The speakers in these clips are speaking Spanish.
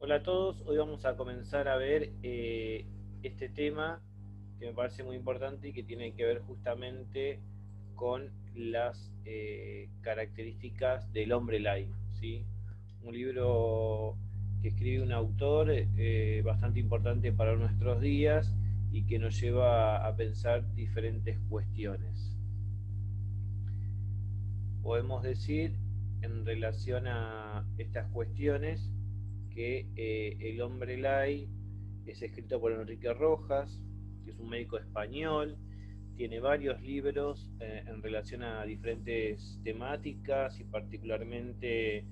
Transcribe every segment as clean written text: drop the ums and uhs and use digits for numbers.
Hola a todos, hoy vamos a comenzar a ver este tema que me parece muy importante y que tiene que ver justamente con las características del hombre lai, ¿sí? Un libro que escribe un autor bastante importante para nuestros días y que nos lleva a pensar diferentes cuestiones. Podemos decir en relación a estas cuestiones que El hombre lai es escrito por Enrique Rojas, que es un médico español, tiene varios libros en relación a diferentes temáticas y particularmente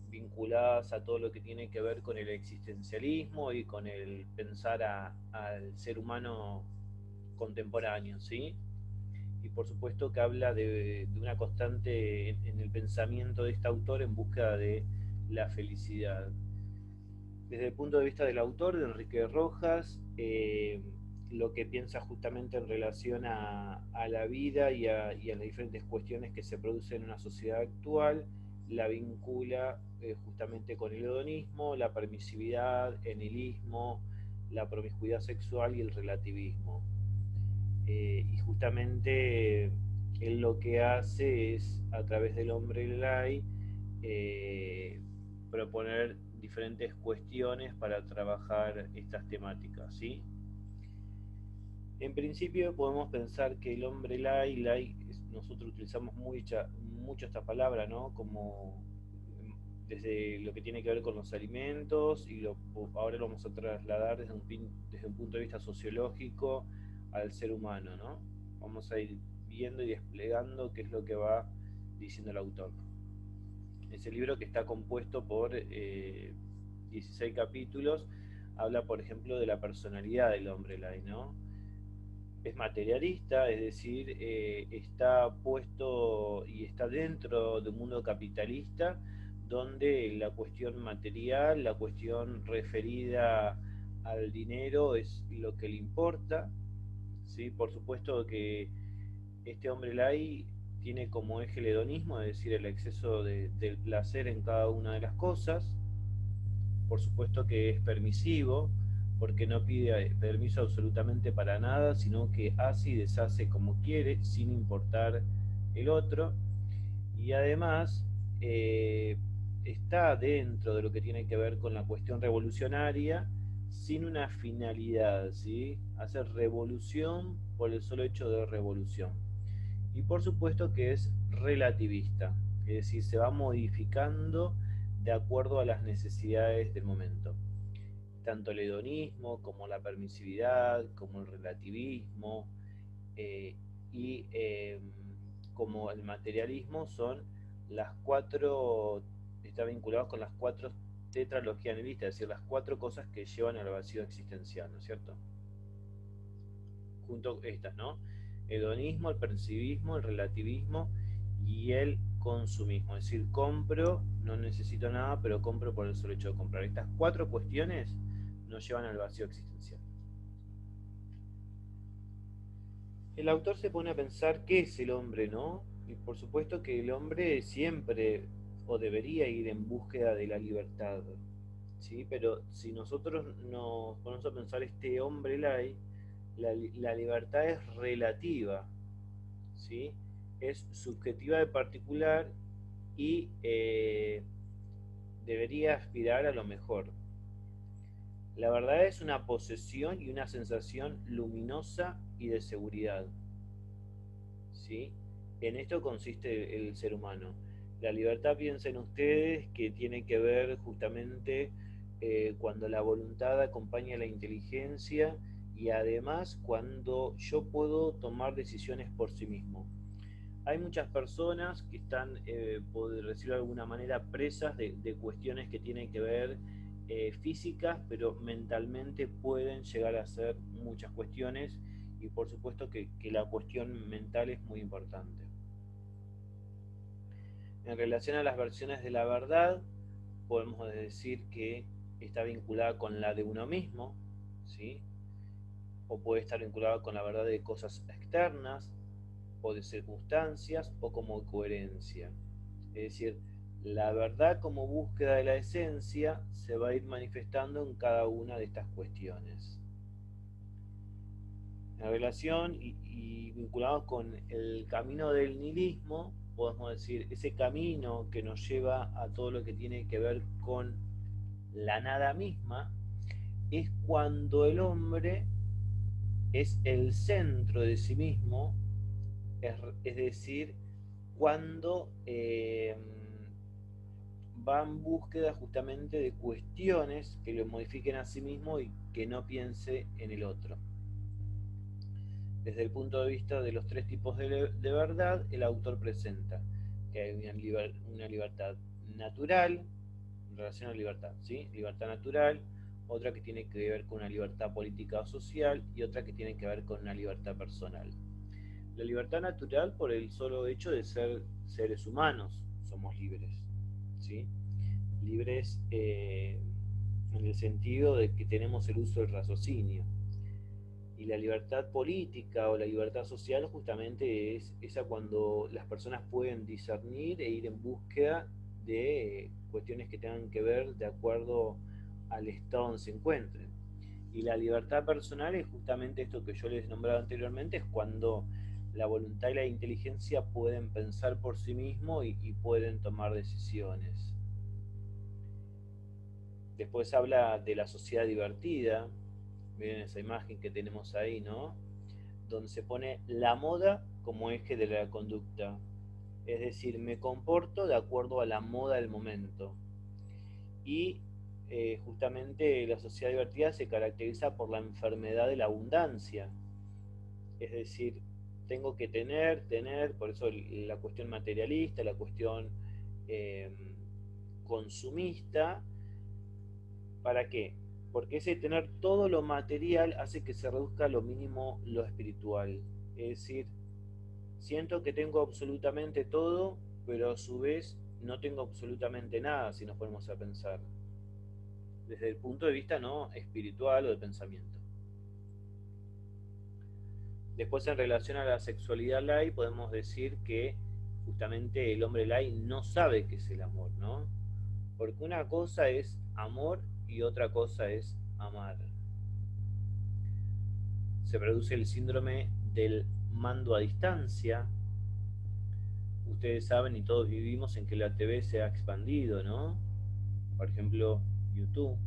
vinculadas a todo lo que tiene que ver con el existencialismo y con el pensar al ser humano contemporáneo, ¿sí? Y por supuesto que habla de una constante en el pensamiento de este autor en busca de la felicidad. Desde el punto de vista del autor, de Enrique Rojas, lo que piensa justamente en relación a la vida y a las diferentes cuestiones que se producen en una sociedad actual, la vincula justamente con el hedonismo, la permisividad, el nihilismo, la promiscuidad sexual y el relativismo. Y justamente él lo que hace es, a través del hombre lai, eh, proponer diferentes cuestiones para trabajar estas temáticas, ¿sí? En principio podemos pensar que el hombre lai, nosotros utilizamos mucho esta palabra, ¿no? Como desde lo que tiene que ver con los alimentos ahora lo vamos a trasladar desde un punto de vista sociológico al ser humano, ¿no? Vamos a ir viendo y desplegando qué es lo que va diciendo el autor. Ese libro, que está compuesto por 16 capítulos, habla, por ejemplo, de la personalidad del hombre lai, ¿no? Es materialista, es decir, está puesto y está dentro de un mundo capitalista donde la cuestión material, la cuestión referida al dinero es lo que le importa, ¿sí? Por supuesto que este hombre lai tiene como eje el hedonismo, es decir, el exceso del placer en cada una de las cosas. Por supuesto que es permisivo, porque no pide permiso absolutamente para nada, sino que hace y deshace como quiere, sin importar el otro. Y además eh, está dentro de lo que tiene que ver con la cuestión revolucionaria, sin una finalidad, ¿sí? Hacer revolución por el solo hecho de revolución. Y por supuesto que es relativista, es decir, se va modificando de acuerdo a las necesidades del momento. Tanto el hedonismo como la permisividad, como el relativismo eh, y como el materialismo son las cuatro, está vinculados con las cuatro tetralogías nihilistas, es decir, las cuatro cosas que llevan al vacío existencial, ¿no es cierto? Junto estas, ¿no? El hedonismo, el percivismo, el relativismo y el consumismo. Es decir, compro, no necesito nada, pero compro por el solo hecho de comprar. Estas cuatro cuestiones nos llevan al vacío existencial. El autor se pone a pensar qué es el hombre, ¿no? Y por supuesto que el hombre siempre o debería ir en búsqueda de la libertad, ¿sí? Pero si nosotros nos ponemos a pensar este hombre lai, la libertad es relativa, ¿sí? Es subjetiva de particular y debería aspirar a lo mejor. La verdad es una posesión y una sensación luminosa y de seguridad, ¿sí? En esto consiste el ser humano. La libertad, piensen ustedes, que tiene que ver justamente cuando la voluntad acompaña la inteligencia y además cuando yo puedo tomar decisiones por sí mismo. Hay muchas personas que están, por decirlo de alguna manera, presas de cuestiones que tienen que ver físicas, pero mentalmente pueden llegar a ser muchas cuestiones y por supuesto que la cuestión mental es muy importante. En relación a las versiones de la verdad, podemos decir que está vinculada con la de uno mismo, ¿sí? O puede estar vinculada con la verdad de cosas externas, o de circunstancias, o como coherencia. Es decir, La verdad como búsqueda de la esencia se va a ir manifestando en cada una de estas cuestiones. En relación y vinculados con el camino del nihilismo, podemos decir, ese camino que nos lleva a todo lo que tiene que ver con la nada misma, es cuando el hombre es el centro de sí mismo, es decir, cuando va en búsqueda justamente de cuestiones que lo modifiquen a sí mismo y que no piense en el otro. Desde el punto de vista de los tres tipos de verdad, el autor presenta que hay una libertad natural, en relación a libertad, ¿sí? Libertad natural, otra que tiene que ver con una libertad política o social y otra que tiene que ver con una libertad personal. La libertad natural por el solo hecho de ser seres humanos, somos libres, ¿sí? Libres en el sentido de que tenemos el uso del raciocinio. Y la libertad política o la libertad social justamente es esa cuando las personas pueden discernir e ir en búsqueda de cuestiones que tengan que ver de acuerdo al estado donde se encuentren. Y la libertad personal es justamente esto que yo les nombraba anteriormente, es cuando la voluntad y la inteligencia pueden pensar por sí mismos y pueden tomar decisiones. Después habla de la sociedad divertida, miren esa imagen que tenemos ahí, ¿no? Donde se pone la moda como eje de la conducta. Es decir, me comporto de acuerdo a la moda del momento. Y justamente la sociedad divertida se caracteriza por la enfermedad de la abundancia. Es decir, tengo que tener, por eso la cuestión materialista, la cuestión eh, consumista. ¿Para qué? Porque ese tener todo lo material hace que se reduzca a lo mínimo lo espiritual. Es decir, siento que tengo absolutamente todo, pero a su vez no tengo absolutamente nada si nos ponemos a pensar. Desde el punto de vista no espiritual o de pensamiento. Después en relación a la sexualidad lai podemos decir que justamente el hombre lai no sabe qué es el amor, ¿no? Porque una cosa es amor y otra cosa es amar. Se produce el síndrome del mando a distancia. Ustedes saben y todos vivimos en que la TV se ha expandido, ¿no? Por ejemplo, YouTube.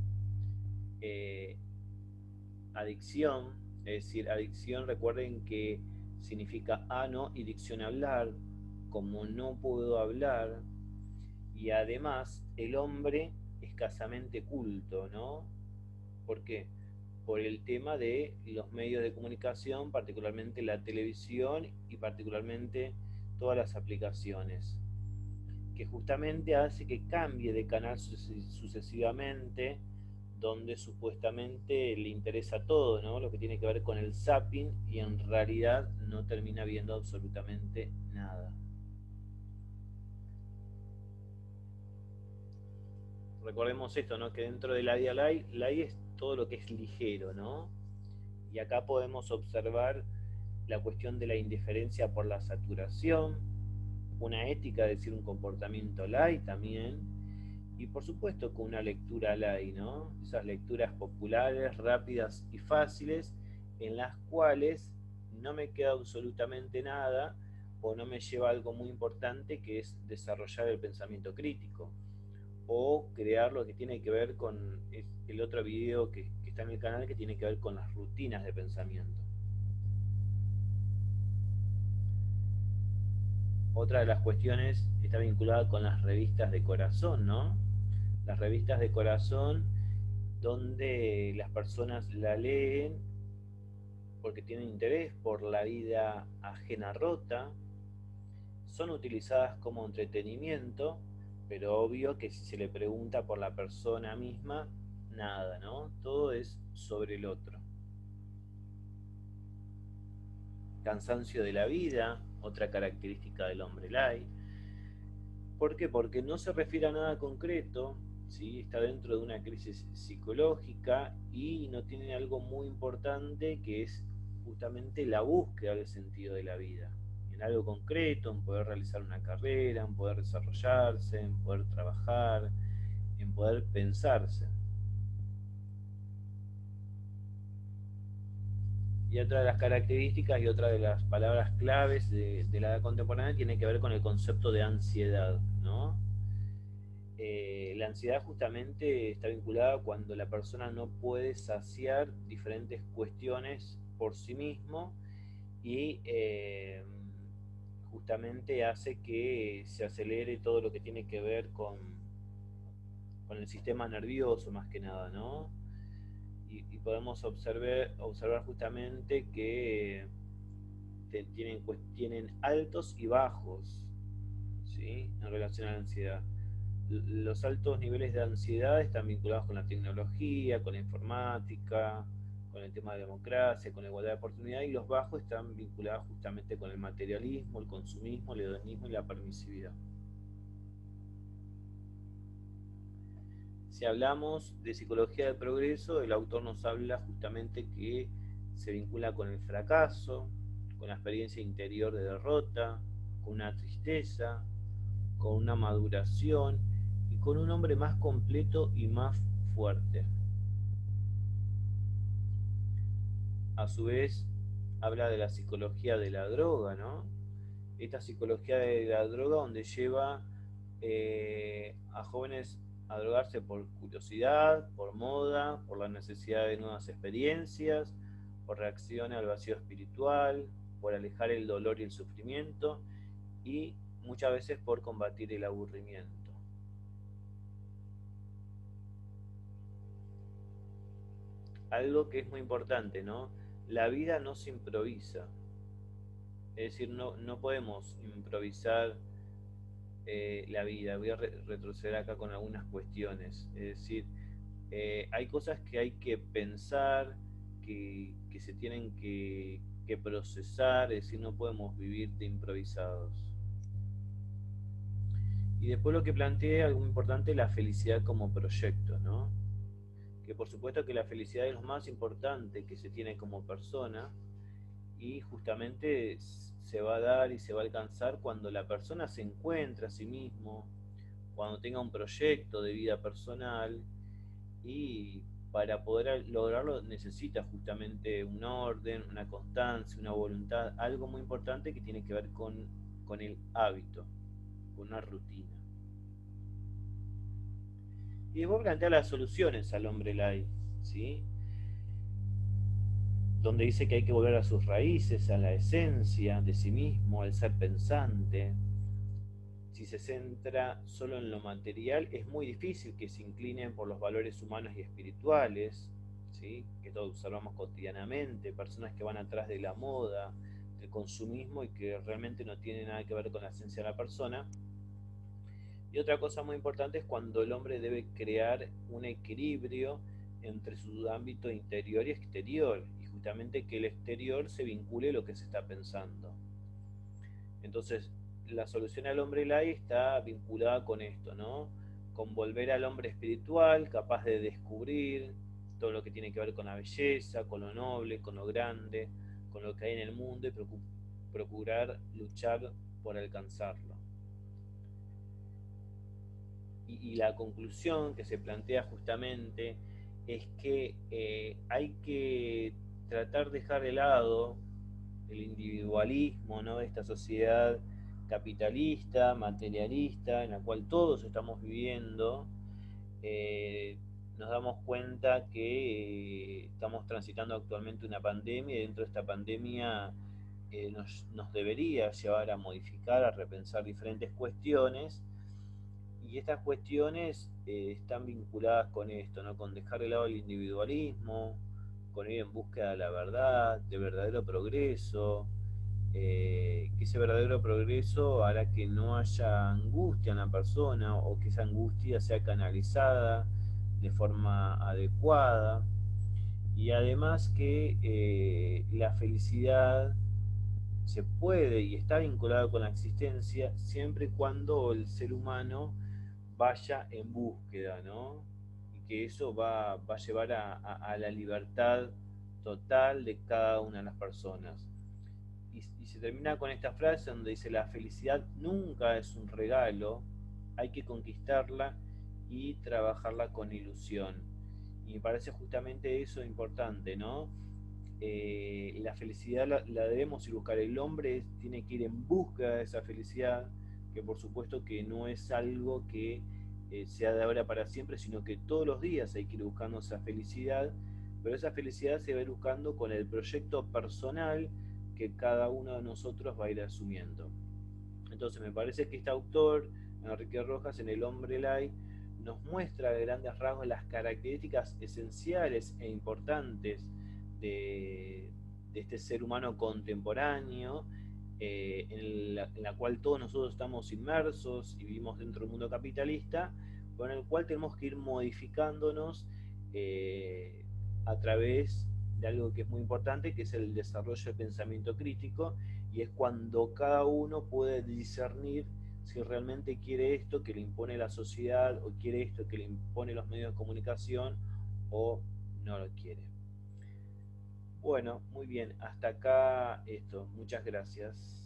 Eh, Adicción, es decir, adicción, recuerden que significa ano y dicción hablar, como no puedo hablar, y además el hombre escasamente culto, ¿no? ¿Por qué? Por el tema de los medios de comunicación, particularmente la televisión y particularmente todas las aplicaciones, que justamente hace que cambie de canal sucesivamente, donde supuestamente le interesa todo, ¿no? Lo que tiene que ver con el zapping y en realidad no termina viendo absolutamente nada. Recordemos esto, ¿no? Que dentro de la idea lai es todo lo que es ligero, ¿no? Y acá podemos observar la cuestión de la indiferencia por la saturación, una ética, es decir, un comportamiento lai también, y por supuesto con una lectura lai, ¿no? Esas lecturas populares, rápidas y fáciles, en las cuales no me queda absolutamente nada o no me lleva a algo muy importante que es desarrollar el pensamiento crítico o crear lo que tiene que ver con el otro video que está en el canal que tiene que ver con las rutinas de pensamiento. Otra de las cuestiones está vinculada con las revistas de corazón, ¿no? Las revistas de corazón donde las personas la leen porque tienen interés por la vida ajena rota, son utilizadas como entretenimiento, pero obvio que si se le pregunta por la persona misma, nada, ¿no? Todo es sobre el otro. Cansancio de la vida, otra característica del hombre lai. ¿Por qué? Porque no se refiere a nada concreto, ¿sí? Está dentro de una crisis psicológica y no tiene algo muy importante que es justamente la búsqueda del sentido de la vida. en algo concreto, en poder realizar una carrera, en poder desarrollarse, en poder trabajar, en poder pensarse. Y otra de las características y otra de las palabras claves de la edad contemporánea tiene que ver con el concepto de ansiedad, ¿no? La ansiedad justamente está vinculada cuando la persona no puede saciar diferentes cuestiones por sí mismo y justamente hace que se acelere todo lo que tiene que ver con el sistema nervioso más que nada, ¿no? Y podemos observar justamente que tienen altos y bajos, ¿sí? En relación a la ansiedad. Los altos niveles de ansiedad están vinculados con la tecnología, con la informática, con el tema de democracia, con la igualdad de oportunidad, y los bajos están vinculados justamente con el materialismo, el consumismo, el hedonismo y la permisividad. Si hablamos de psicología del progreso, el autor nos habla justamente que se vincula con el fracaso, con la experiencia interior de derrota, con una tristeza, con una maduración y con un hombre más completo y más fuerte. A su vez, habla de la psicología de la droga, ¿no? Esta psicología de la droga donde lleva a jóvenes a drogarse por curiosidad, por moda, por la necesidad de nuevas experiencias, por reacción al vacío espiritual, por alejar el dolor y el sufrimiento y muchas veces por combatir el aburrimiento. Algo que es muy importante, ¿no? La vida no se improvisa. Es decir, no podemos improvisar la vida. Voy a retroceder acá con algunas cuestiones. Es decir, hay cosas que hay que pensar, que se tienen que procesar, es decir, no podemos vivir de improvisados. Y después lo que planteé, algo importante, la felicidad como proyecto, ¿no? Que por supuesto que la felicidad es lo más importante que se tiene como persona y justamente se va a dar y se va a alcanzar cuando la persona se encuentra a sí mismo, cuando tenga un proyecto de vida personal y para poder lograrlo necesita justamente un orden, una constancia, una voluntad, algo muy importante que tiene que ver con el hábito, con una rutina. Y después plantea las soluciones al hombre lai, ¿sí? Donde dice que hay que volver a sus raíces, a la esencia de sí mismo, al ser pensante. Si se centra solo en lo material, es muy difícil que se inclinen por los valores humanos y espirituales, ¿sí? Que todos observamos cotidianamente, personas que van atrás de la moda, del consumismo y que realmente no tienen nada que ver con la esencia de la persona. Y otra cosa muy importante es cuando el hombre debe crear un equilibrio entre su ámbito interior y exterior, y justamente que el exterior se vincule a lo que se está pensando. Entonces, la solución al hombre lai está vinculada con esto, ¿no? Con volver al hombre espiritual, capaz de descubrir todo lo que tiene que ver con la belleza, con lo noble, con lo grande, con lo que hay en el mundo y procurar luchar por alcanzarlo. Y la conclusión que se plantea justamente es que hay que tratar de dejar de lado el individualismo, ¿no? De esta sociedad capitalista, materialista, en la cual todos estamos viviendo. Nos damos cuenta que estamos transitando actualmente una pandemia y dentro de esta pandemia nos debería llevar a modificar, a repensar diferentes cuestiones y estas cuestiones están vinculadas con esto, ¿no? Con dejar de lado el individualismo, con ir en búsqueda de la verdad, de verdadero progreso, que ese verdadero progreso hará que no haya angustia en la persona o que esa angustia sea canalizada de forma adecuada y además que la felicidad se puede y está vinculada con la existencia siempre y cuando el ser humano vaya en búsqueda, ¿no? Y que eso va a llevar a la libertad total de cada una de las personas. Y se se termina con esta frase donde dice: la felicidad nunca es un regalo, hay que conquistarla y trabajarla con ilusión. Y me parece justamente eso importante, ¿no? La felicidad la debemos ir a buscar. El hombre tiene que ir en busca de esa felicidad, que por supuesto que no es algo que sea de ahora para siempre, sino que todos los días hay que ir buscando esa felicidad, pero esa felicidad se va a ir buscando con el proyecto personal que cada uno de nosotros va a ir asumiendo. Entonces me parece que este autor, Enrique Rojas, en El Hombre Lai, nos muestra de grandes rasgos las características esenciales e importantes de este ser humano contemporáneo, en la cual todos nosotros estamos inmersos y vivimos dentro del mundo capitalista, con el cual tenemos que ir modificándonos a través de algo que es muy importante, que es el desarrollo del pensamiento crítico, y es cuando cada uno puede discernir si realmente quiere esto que le impone la sociedad, o quiere esto que le impone los medios de comunicación, o no lo quiere. Bueno, muy bien, hasta acá esto. Muchas gracias.